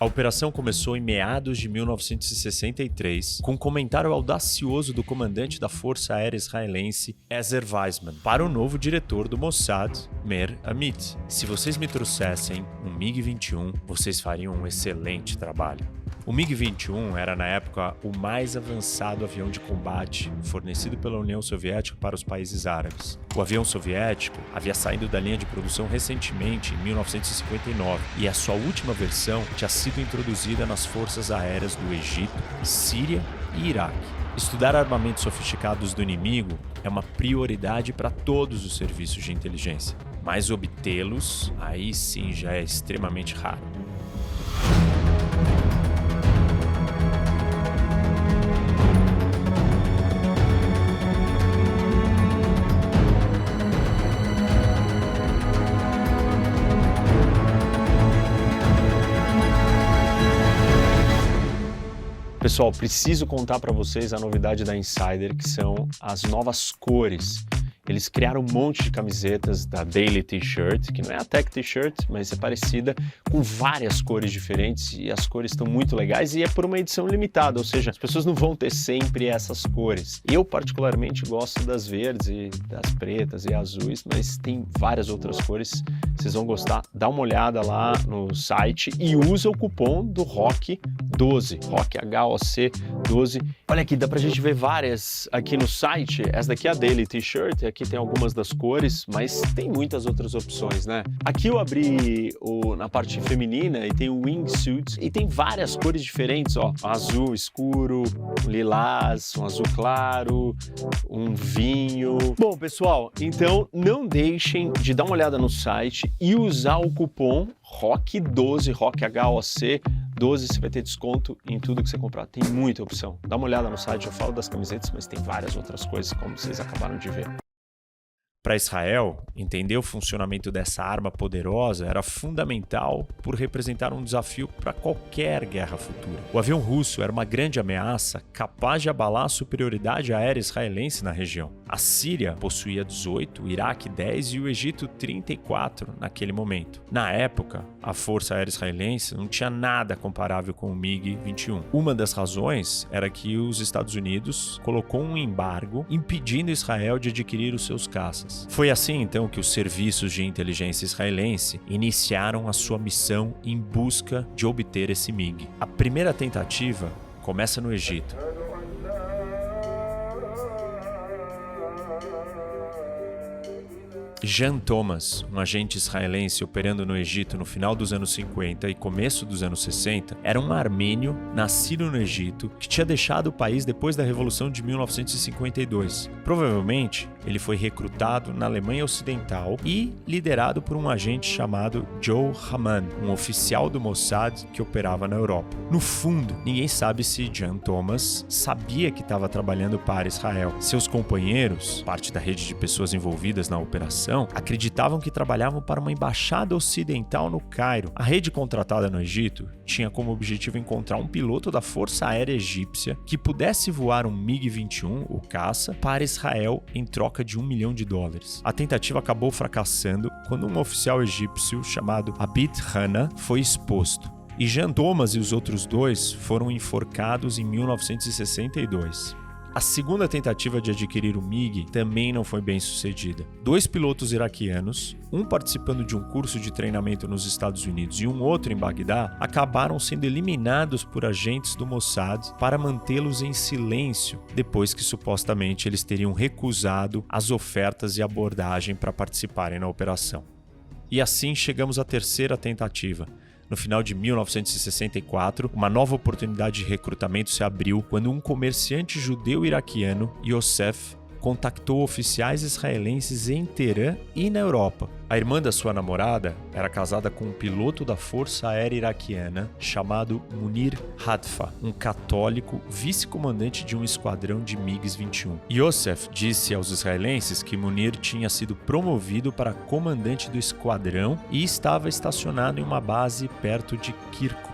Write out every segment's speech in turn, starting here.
A operação começou em meados de 1963, com um comentário audacioso do comandante da Força Aérea Israelense, Ezer Weizman, para o novo diretor do Mossad, Meir Amit. Se vocês me trouxessem um MiG-21, vocês fariam um excelente trabalho. O MiG-21 era, na época, o mais avançado avião de combate fornecido pela União Soviética para os países árabes. O avião soviético havia saído da linha de produção recentemente, em 1959, e a sua última versão tinha sido introduzida nas forças aéreas do Egito, Síria e Iraque. Estudar armamentos sofisticados do inimigo é uma prioridade para todos os serviços de inteligência, mas obtê-los, aí sim já é extremamente raro. Pessoal, preciso contar para vocês a novidade da Insider, que são as novas cores. Eles criaram um monte de camisetas da Daily T-Shirt, que não é a Tech T-Shirt, mas é parecida, com várias cores diferentes, e as cores estão muito legais, e é por uma edição limitada, ou seja, as pessoas não vão ter sempre essas cores. Eu particularmente gosto das verdes, e das pretas e azuis, mas tem várias outras cores, vocês vão gostar. Dá uma olhada lá no site e usa o cupom do ROC12, ROC, H-O-C 12. Olha aqui, dá pra gente ver várias aqui no site. Essa daqui é a Daily T-Shirt, aqui tem algumas das cores, mas tem muitas outras opções, né? Aqui eu abri na parte feminina e tem o wingsuit e tem várias cores diferentes, ó. Azul escuro, um lilás, um azul claro, um vinho. Bom, pessoal, então não deixem de dar uma olhada no site e usar o cupom ROC12, ROC HOC 12, você vai ter desconto em tudo que você comprar. Tem muita opção. Dá uma olhada no site, eu falo das camisetas, mas tem várias outras coisas, como vocês acabaram de ver. Para Israel, entender o funcionamento dessa arma poderosa era fundamental por representar um desafio para qualquer guerra futura. O avião russo era uma grande ameaça capaz de abalar a superioridade aérea israelense na região. A Síria possuía 18, o Iraque 10 e o Egito 34 naquele momento. Na época, a Força Aérea Israelense não tinha nada comparável com o MiG-21. Uma das razões era que os Estados Unidos colocou um embargo impedindo Israel de adquirir os seus caças. Foi assim, então, que os serviços de inteligência israelense iniciaram a sua missão em busca de obter esse MiG. A primeira tentativa começa no Egito. Jean Thomas, um agente israelense operando no Egito no final dos anos 50 e começo dos anos 60, era um armênio nascido no Egito que tinha deixado o país depois da Revolução de 1952. Provavelmente, ele foi recrutado na Alemanha Ocidental e liderado por um agente chamado Joe Haman, um oficial do Mossad que operava na Europa. No fundo, ninguém sabe se Jean Thomas sabia que estava trabalhando para Israel. Seus companheiros, parte da rede de pessoas envolvidas na operação, acreditavam que trabalhavam para uma embaixada ocidental no Cairo. A rede contratada no Egito tinha como objetivo encontrar um piloto da Força Aérea Egípcia que pudesse voar um MiG-21, o caça, para Israel em troca de $1 milhão. A tentativa acabou fracassando quando um oficial egípcio chamado Abid Hana foi exposto. E Jean Thomas e os outros dois foram enforcados em 1962. A segunda tentativa de adquirir o MiG também não foi bem sucedida. 2 pilotos iraquianos, um participando de um curso de treinamento nos Estados Unidos e um outro em Bagdá, acabaram sendo eliminados por agentes do Mossad para mantê-los em silêncio, depois que supostamente eles teriam recusado as ofertas e abordagem para participarem na operação. E assim chegamos à terceira tentativa. No final de 1964, uma nova oportunidade de recrutamento se abriu quando um comerciante judeu-iraquiano, Yosef, contactou oficiais israelenses em Teherã e na Europa. A irmã da sua namorada era casada com um piloto da Força Aérea Iraquiana chamado Munir Hadfa, um católico vice-comandante de um esquadrão de MiG-21. Yosef disse aos israelenses que Munir tinha sido promovido para comandante do esquadrão e estava estacionado em uma base perto de Kirkuk,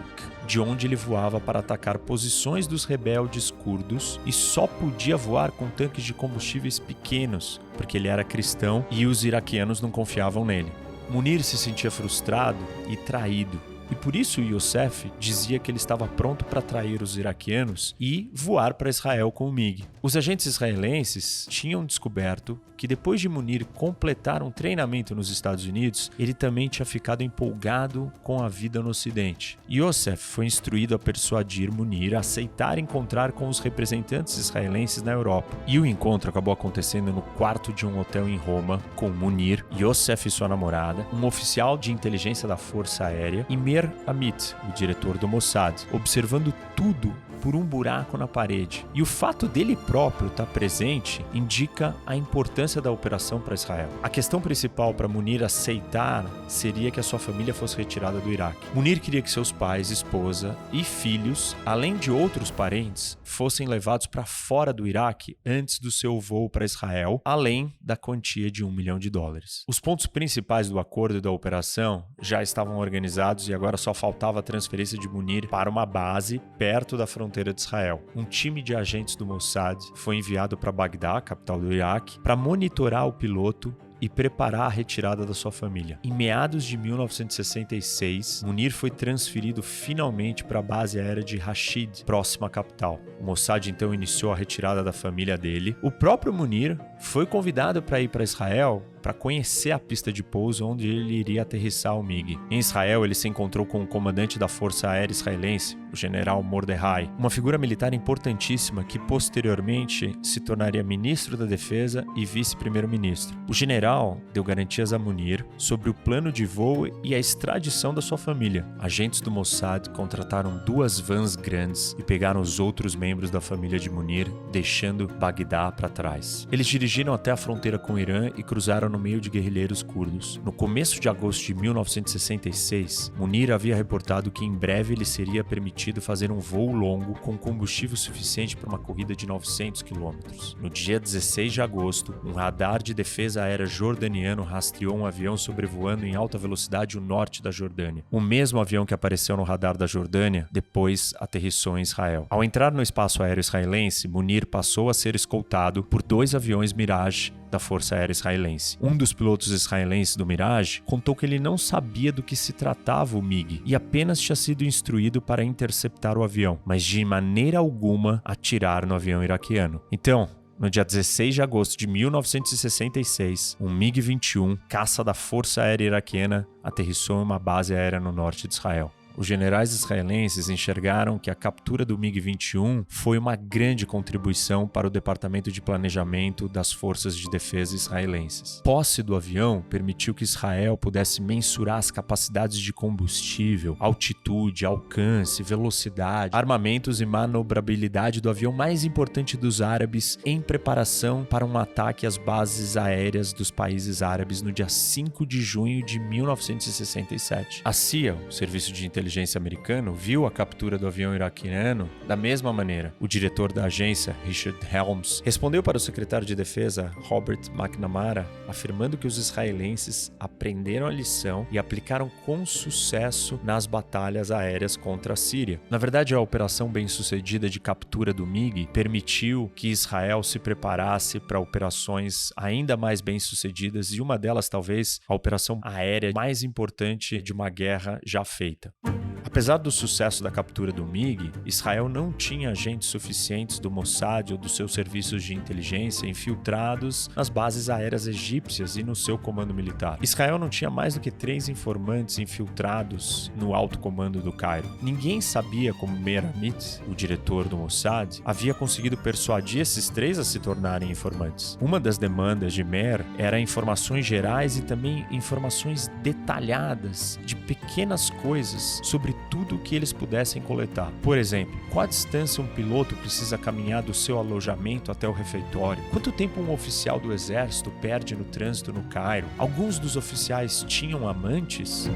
de onde ele voava para atacar posições dos rebeldes curdos e só podia voar com tanques de combustíveis pequenos, porque ele era cristão e os iraquianos não confiavam nele. Munir se sentia frustrado e traído. E por isso Yosef dizia que ele estava pronto para trair os iraquianos e voar para Israel com o MiG. Os agentes israelenses tinham descoberto que depois de Munir completar um treinamento nos Estados Unidos, ele também tinha ficado empolgado com a vida no Ocidente. Yosef foi instruído a persuadir Munir a aceitar encontrar com os representantes israelenses na Europa. E o encontro acabou acontecendo no quarto de um hotel em Roma, com Munir, Yosef e sua namorada, um oficial de inteligência da Força Aérea e Meir Amit, o diretor do Mossad, observando tudo por um buraco na parede. E o fato dele próprio estar presente indica a importância da operação para Israel. A questão principal para Munir aceitar seria que a sua família fosse retirada do Iraque. Munir queria que seus pais, esposa e filhos, além de outros parentes, fossem levados para fora do Iraque antes do seu voo para Israel, além da quantia de $1 milhão. Os pontos principais do acordo e da operação já estavam organizados e agora só faltava a transferência de Munir para uma base perto da fronteira de Israel. Um time de agentes do Mossad foi enviado para Bagdá, capital do Iraque, para monitorar o piloto e preparar a retirada da sua família. Em meados de 1966, Munir foi transferido finalmente para a base aérea de Rashid, próxima à capital. O Mossad então iniciou a retirada da família dele. O próprio Munir foi convidado para ir para Israel para conhecer a pista de pouso onde ele iria aterrissar o MiG. Em Israel, ele se encontrou com o comandante da Força Aérea Israelense, o general Mordechai, uma figura militar importantíssima que posteriormente se tornaria ministro da Defesa e vice-primeiro-ministro. O general deu garantias a Munir sobre o plano de voo e a extradição da sua família. Agentes do Mossad contrataram 2 vans grandes e pegaram os outros membros da família de Munir, deixando Bagdá para trás. Eles dirigiram até a fronteira com o Irã e cruzaram no meio de guerrilheiros curdos. No começo de agosto de 1966, Munir havia reportado que em breve ele seria permitido fazer um voo longo com combustível suficiente para uma corrida de 900 quilômetros. No dia 16 de agosto, um radar de defesa aérea jordaniano rastreou um avião sobrevoando em alta velocidade o norte da Jordânia. O mesmo avião que apareceu no radar da Jordânia depois aterrissou em Israel. Ao entrar no espaço aéreo israelense, Munir passou a ser escoltado por 2 aviões Mirage da Força Aérea Israelense. Um dos pilotos israelenses do Mirage contou que ele não sabia do que se tratava o MiG e apenas tinha sido instruído para interceptar o avião, mas de maneira alguma atirar no avião iraquiano. Então, no dia 16 de agosto de 1966, um MiG-21, caça da Força Aérea Iraquiana, aterrissou em uma base aérea no norte de Israel. Os generais israelenses enxergaram que a captura do MiG-21 foi uma grande contribuição para o Departamento de Planejamento das Forças de Defesa israelenses. Posse do avião permitiu que Israel pudesse mensurar as capacidades de combustível, altitude, alcance, velocidade, armamentos e manobrabilidade do avião mais importante dos árabes em preparação para um ataque às bases aéreas dos países árabes no dia 5 de junho de 1967. A CIA, o Serviço de Inteligência americano, viu a captura do avião iraquiano da mesma maneira. O diretor da agência, Richard Helms, respondeu para o secretário de Defesa, Robert McNamara, afirmando que os israelenses aprenderam a lição e aplicaram com sucesso nas batalhas aéreas contra a Síria. Na verdade, a operação bem-sucedida de captura do MiG permitiu que Israel se preparasse para operações ainda mais bem-sucedidas e uma delas, talvez, a operação aérea mais importante de uma guerra já feita. Apesar do sucesso da captura do MiG, Israel não tinha agentes suficientes do Mossad ou dos seus serviços de inteligência infiltrados nas bases aéreas egípcias e no seu comando militar. Israel não tinha mais do que 3 informantes infiltrados no alto comando do Cairo. Ninguém sabia como Meir Amit, o diretor do Mossad, havia conseguido persuadir esses 3 a se tornarem informantes. Uma das demandas de Meir era informações gerais e também informações detalhadas de pequenas coisas sobre tudo o que eles pudessem coletar. Por exemplo, qual a distância um piloto precisa caminhar do seu alojamento até o refeitório? Quanto tempo um oficial do exército perde no trânsito no Cairo? Alguns dos oficiais tinham amantes?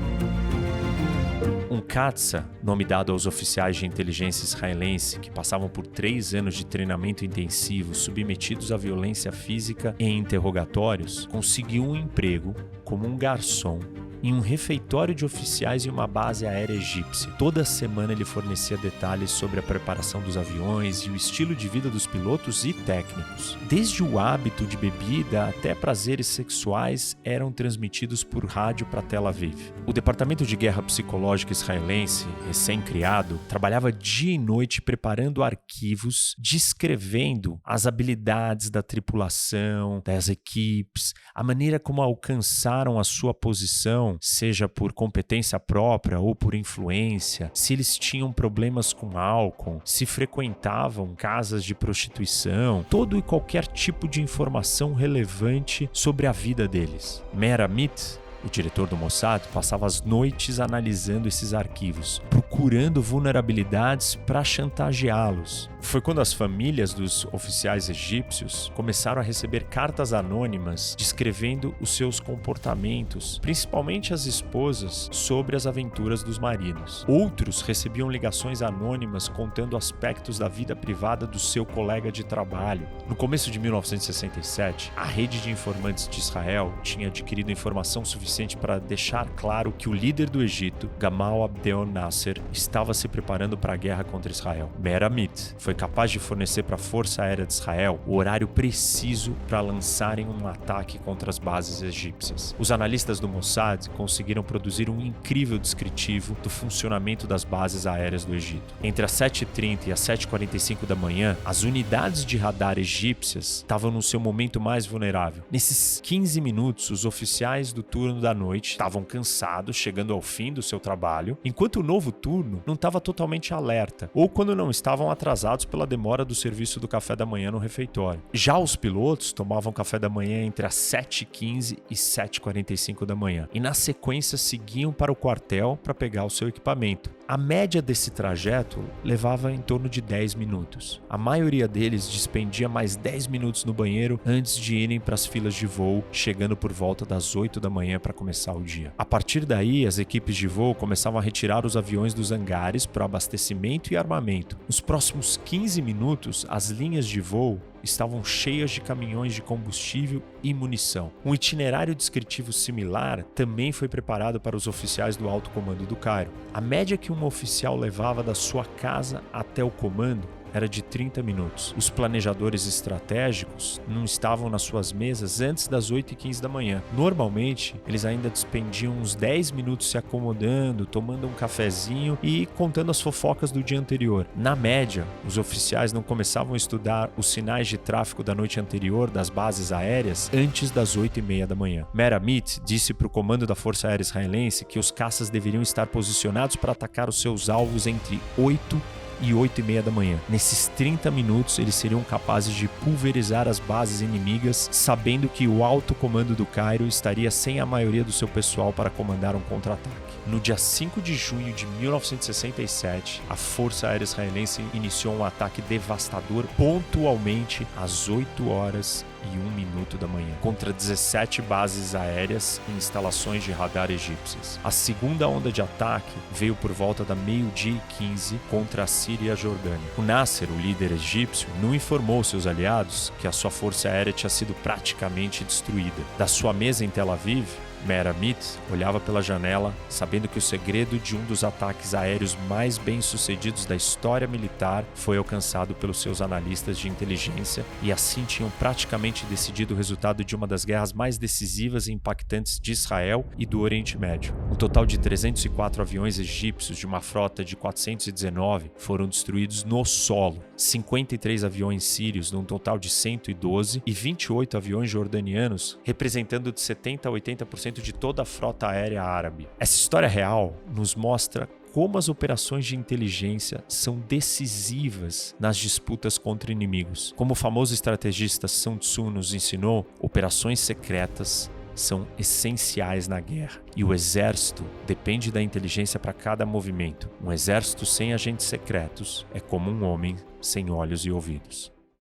Um CATSA, nome dado aos oficiais de inteligência israelense que passavam por 3 anos de treinamento intensivo submetidos à violência física e interrogatórios, conseguiu um emprego como um garçom em um refeitório de oficiais em uma base aérea egípcia. Toda semana ele fornecia detalhes sobre a preparação dos aviões e o estilo de vida dos pilotos e técnicos. Desde o hábito de bebida até prazeres sexuais eram transmitidos por rádio para Tel Aviv. O Departamento de Guerra Psicológica israelense, recém-criado, trabalhava dia e noite preparando arquivos, descrevendo as habilidades da tripulação, das equipes, a maneira como alcançaram a sua posição, seja por competência própria ou por influência, se eles tinham problemas com álcool, se frequentavam casas de prostituição, todo e qualquer tipo de informação relevante sobre a vida deles. Meir Amit, o diretor do Mossad, passava as noites analisando esses arquivos, procurando vulnerabilidades para chantageá-los. Foi quando as famílias dos oficiais egípcios começaram a receber cartas anônimas descrevendo os seus comportamentos, principalmente as esposas, sobre as aventuras dos maridos. Outros recebiam ligações anônimas contando aspectos da vida privada do seu colega de trabalho. No começo de 1967, a rede de informantes de Israel tinha adquirido informação suficiente para deixar claro que o líder do Egito, Gamal Abdel Nasser, estava se preparando para a guerra contra Israel. Meir Amit foi capaz de fornecer para a Força Aérea de Israel o horário preciso para lançarem um ataque contra as bases egípcias. Os analistas do Mossad conseguiram produzir um incrível descritivo do funcionamento das bases aéreas do Egito. Entre as 7h30 e as 7h45 da manhã, as unidades de radar egípcias estavam no seu momento mais vulnerável. Nesses 15 minutos, os oficiais do turno da noite estavam cansados, chegando ao fim do seu trabalho, enquanto o novo turno não estava totalmente alerta, ou quando não estavam atrasados pela demora do serviço do café da manhã no refeitório. Já os pilotos tomavam café da manhã entre as 7h15 e 7h45 da manhã, e na sequência seguiam para o quartel para pegar o seu equipamento. A média desse trajeto levava em torno de 10 minutos. A maioria deles despendia mais 10 minutos no banheiro antes de irem para as filas de voo, chegando por volta das 8 da manhã para começar o dia. A partir daí, as equipes de voo começavam a retirar os aviões dos hangares para abastecimento e armamento. Nos próximos 15 minutos, as linhas de voo estavam cheias de caminhões de combustível e munição. Um itinerário descritivo similar também foi preparado para os oficiais do alto comando do Cairo. A média que um oficial levava da sua casa até o comando era de 30 minutos. Os planejadores estratégicos não estavam nas suas mesas antes das 8h15 da manhã. Normalmente, eles ainda despendiam uns 10 minutos se acomodando, tomando um cafezinho e contando as fofocas do dia anterior. Na média, os oficiais não começavam a estudar os sinais de tráfego da noite anterior das bases aéreas antes das 8h30 da manhã. Meir Amit disse para o comando da Força Aérea Israelense que os caças deveriam estar posicionados para atacar os seus alvos entre 8 e 8h30 da manhã. Nesses 30 minutos, eles seriam capazes de pulverizar as bases inimigas, sabendo que o alto comando do Cairo estaria sem a maioria do seu pessoal para comandar um contra-ataque. No dia 5 de junho de 1967, a Força Aérea Israelense iniciou um ataque devastador pontualmente às 8h01 da manhã, contra 17 bases aéreas e instalações de radar egípcias. A segunda onda de ataque veio por volta da 12h15 contra a Síria e a Jordânia. O Nasser, o líder egípcio, não informou seus aliados que a sua força aérea tinha sido praticamente destruída. Da sua mesa em Tel Aviv, Meir Amit olhava pela janela, sabendo que o segredo de um dos ataques aéreos mais bem-sucedidos da história militar foi alcançado pelos seus analistas de inteligência e assim tinham praticamente decidido o resultado de uma das guerras mais decisivas e impactantes de Israel e do Oriente Médio. Um total de 304 aviões egípcios de uma frota de 419 foram destruídos no solo, 53 aviões sírios num total de 112 e 28 aviões jordanianos, representando de 70% a 80% de toda a frota aérea árabe. Essa história real nos mostra como as operações de inteligência são decisivas nas disputas contra inimigos. Como o famoso estrategista Sun Tzu nos ensinou, operações secretas são essenciais na guerra. E o exército depende da inteligência para cada movimento. Um exército sem agentes secretos é como um homem sem olhos e ouvidos.